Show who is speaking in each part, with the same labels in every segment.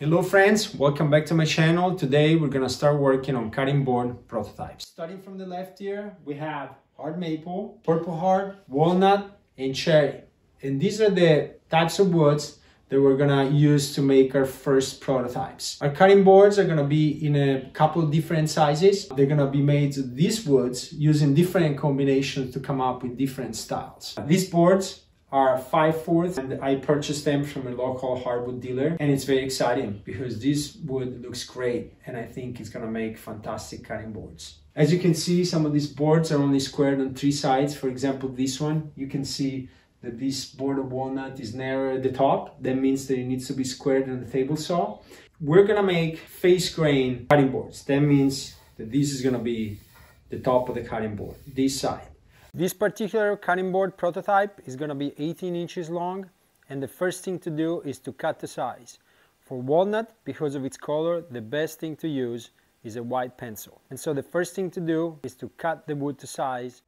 Speaker 1: Hello friends, welcome back to my channel. Today we're gonna start working on cutting board prototypes. Starting from the left here, we have hard maple, purple heart, walnut, and cherry. And these are the types of woods that we're gonna use to make our first prototypes. Our cutting boards are gonna be in a couple of different sizes. They're gonna be made of these woods using different combinations to come up with different styles. These boards are 5/4 and I purchased them from a local hardwood dealer, and it's very exciting because this wood looks great and I think it's gonna make fantastic cutting boards. As you can see, some of these boards are only squared on 3 sides. For example, this one, you can see that this board of walnut is narrow at the top. That means that it needs to be squared on the table saw. We're gonna make face grain cutting boards. That means that this is gonna be the top of the cutting board, this side. This particular cutting board prototype is going to be 18 inches long, and the first thing to do is to cut the size. For walnut, because of its color, the best thing to use is a white pencil. And so the first thing to do is to cut the wood to size.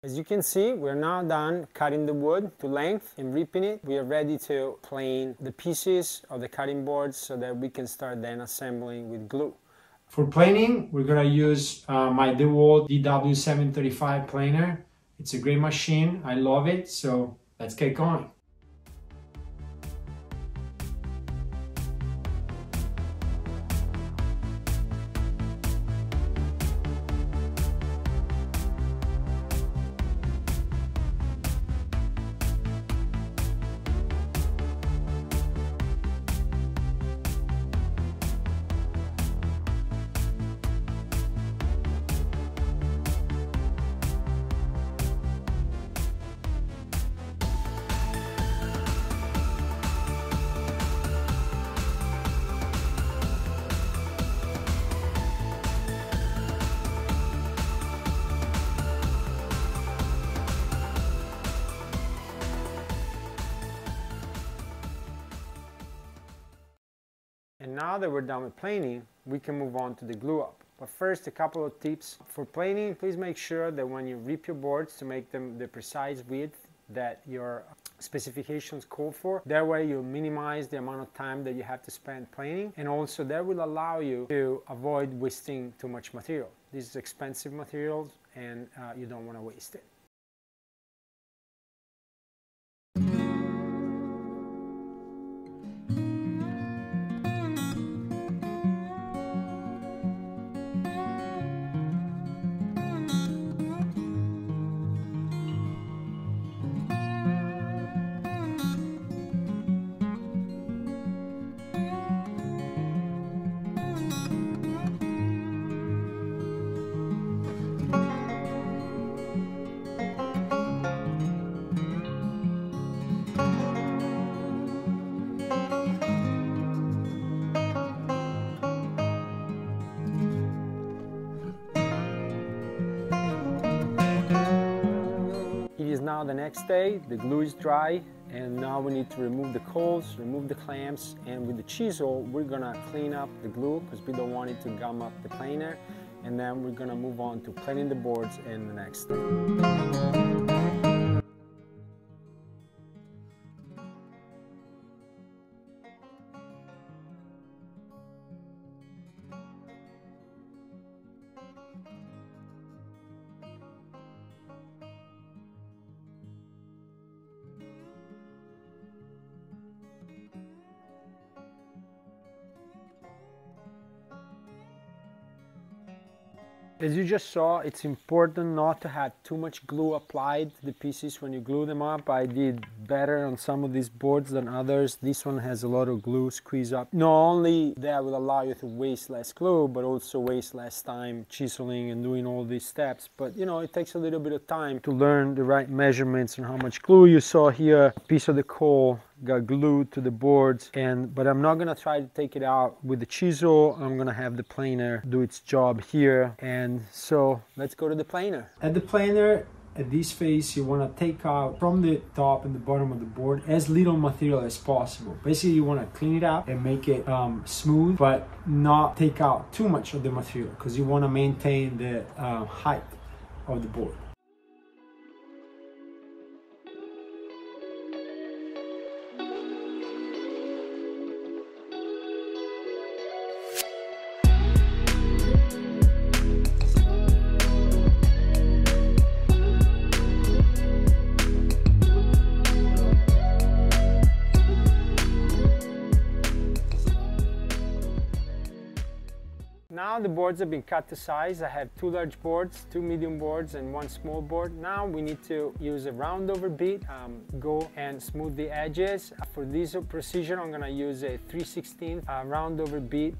Speaker 1: As you can see, we're now done cutting the wood to length and ripping it. We are ready to plane the pieces of the cutting boards so that we can start then assembling with glue. For planing, we're going to use my DeWalt DW735 planer. It's a great machine. I love it. So let's get going. And now that we're done with planing, we can move on to the glue up. But first, a couple of tips. For planing, please make sure that when you rip your boards to make them the precise width that your specifications call for. That way you'll minimize the amount of time that you have to spend planing, and also that will allow you to avoid wasting too much material. This is expensive materials and you don't want to waste it. Now the next day, the glue is dry, and now we need to remove the coals, remove the clamps, and with the chisel we're gonna clean up the glue because we don't want it to gum up the planer, and then we're gonna move on to planing the boards in the next step. As you just saw, it's important not to have too much glue applied to the pieces when you glue them up. I did better on some of these boards than others. This one has a lot of glue squeezed up. Not only that will allow you to waste less glue, but also waste less time chiseling and doing all these steps. But you know, it takes a little bit of time to learn the right measurements and how much glue. You saw here a piece of the coal got glued to the boards, but I'm not gonna try to take it out with the chisel. I'm gonna have the planer do its job here. And so let's go to the planer. At the planer, at this face, you want to take out from the top and the bottom of the board as little material as possible. Basically, you want to clean it up and make it smooth, but not take out too much of the material, because you want to maintain the height of the board. Now the boards have been cut to size. I have 2 large boards, 2 medium boards, and 1 small board. Now we need to use a round over bit, go and smooth the edges. For this precision, I'm gonna use a 3/16 round over bit.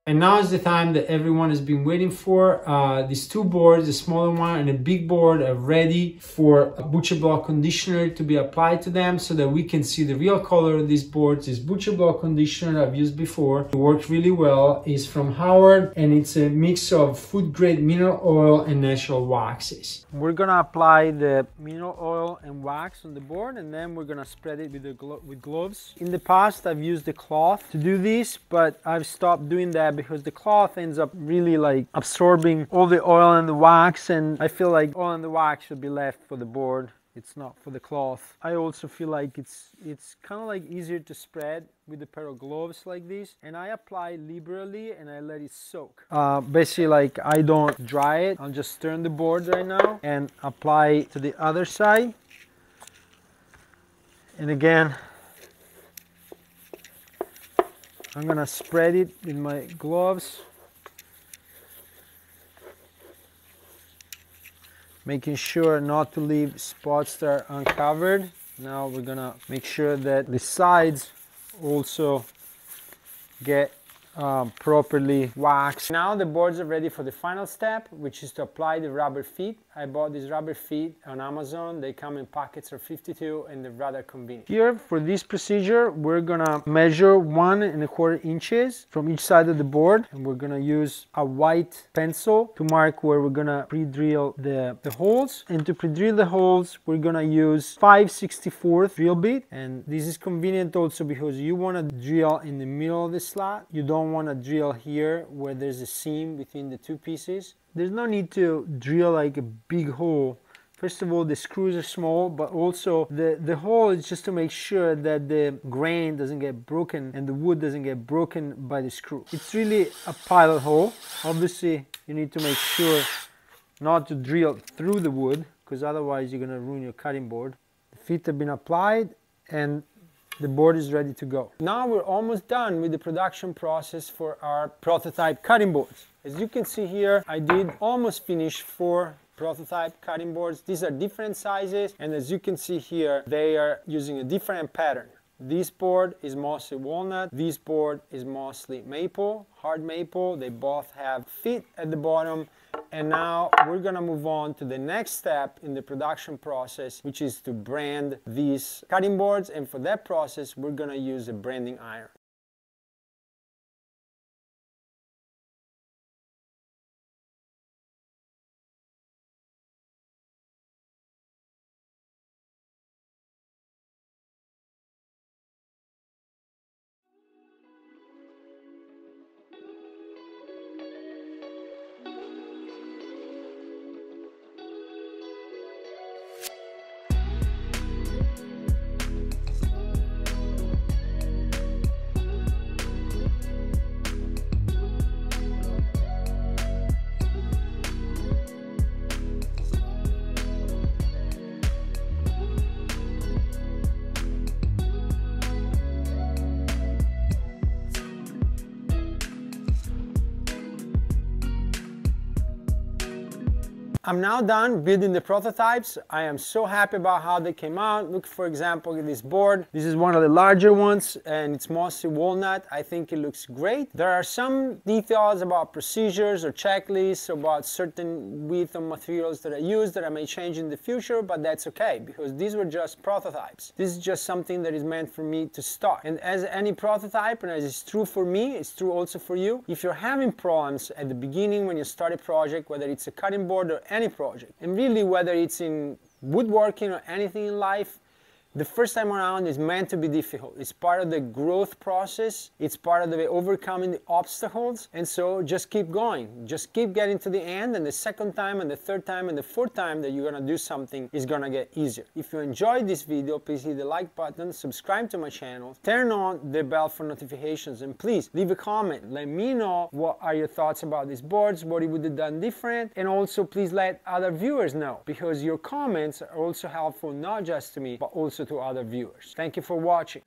Speaker 1: And now is the time that everyone has been waiting for. These 2 boards, the smaller one and the big board, are ready for a butcher block conditioner to be applied to them so that we can see the real color of these boards. This butcher block conditioner I've used before, it works really well. It's from Howard, and it's a mix of food grade mineral oil and natural waxes. We're gonna apply the mineral oil and wax on the board, and then we're gonna spread it with gloves. In the past, I've used the cloth to do this, but I've stopped doing that because the cloth ends up really like absorbing all the oil and the wax, and I feel like oil and the wax should be left for the board. It's not for the cloth. I also feel like it's kind of like easier to spread with a pair of gloves like this, and I apply liberally and I let it soak. Basically, like, I don't dry it. I'll just turn the board right now and apply it to the other side. And again, I'm gonna spread it with my gloves, making sure not to leave spots that are uncovered. Now we're gonna make sure that the sides also get properly waxed. Now the boards are ready for the final step, which is to apply the rubber feet. I bought these rubber feet on Amazon. They come in packets of 52 and they're rather convenient. Here, for this procedure, we're gonna measure 1 1/4 inches from each side of the board, and we're gonna use a white pencil to mark where we're gonna pre-drill the holes. And to pre-drill the holes, we're gonna use 5/64 drill bit, and this is convenient also because you wanna drill in the middle of the slot. You don't want to drill here where there's a seam between the 2 pieces. There's no need to drill like a big hole. First of all, the screws are small, but also the hole is just to make sure that the grain doesn't get broken and the wood doesn't get broken by the screw. It's really a pilot hole. Obviously, you need to make sure not to drill through the wood, because otherwise you're going to ruin your cutting board. The feet have been applied and the board is ready to go. Now we're almost done with the production process for our prototype cutting boards. As you can see here, I did almost finish 4 prototype cutting boards. These are different sizes, and as you can see here, they are using a different pattern. This board is mostly walnut, this board is mostly maple, hard maple. They both have feet at the bottom. And now we're gonna move on to the next step in the production process, which is to brand these cutting boards. And for that process, we're gonna use a branding iron. I'm now done building the prototypes. I am so happy about how they came out. Look, for example, at this board. This is one of the larger ones, and it's mostly walnut. I think it looks great. There are some details about procedures or checklists about certain width of materials that I use that I may change in the future, but that's okay, because these were just prototypes. This is just something that is meant for me to start. And as any prototype, and as it's true for me, it's true also for you, if you're having problems at the beginning when you start a project, whether it's a cutting board or any project, and really whether it's in woodworking or anything in life, the first time around is meant to be difficult. It's part of the growth process. It's part of the overcoming the obstacles. And so just keep going. Just keep getting to the end, and the second time and the third time and the fourth time that you're gonna do something is gonna get easier. If you enjoyed this video, please hit the like button, subscribe to my channel, turn on the bell for notifications, and please leave a comment. Let me know what are your thoughts about these boards, what you would have done different, and also please let other viewers know, because your comments are also helpful not just to me, but also to other viewers. Thank you for watching.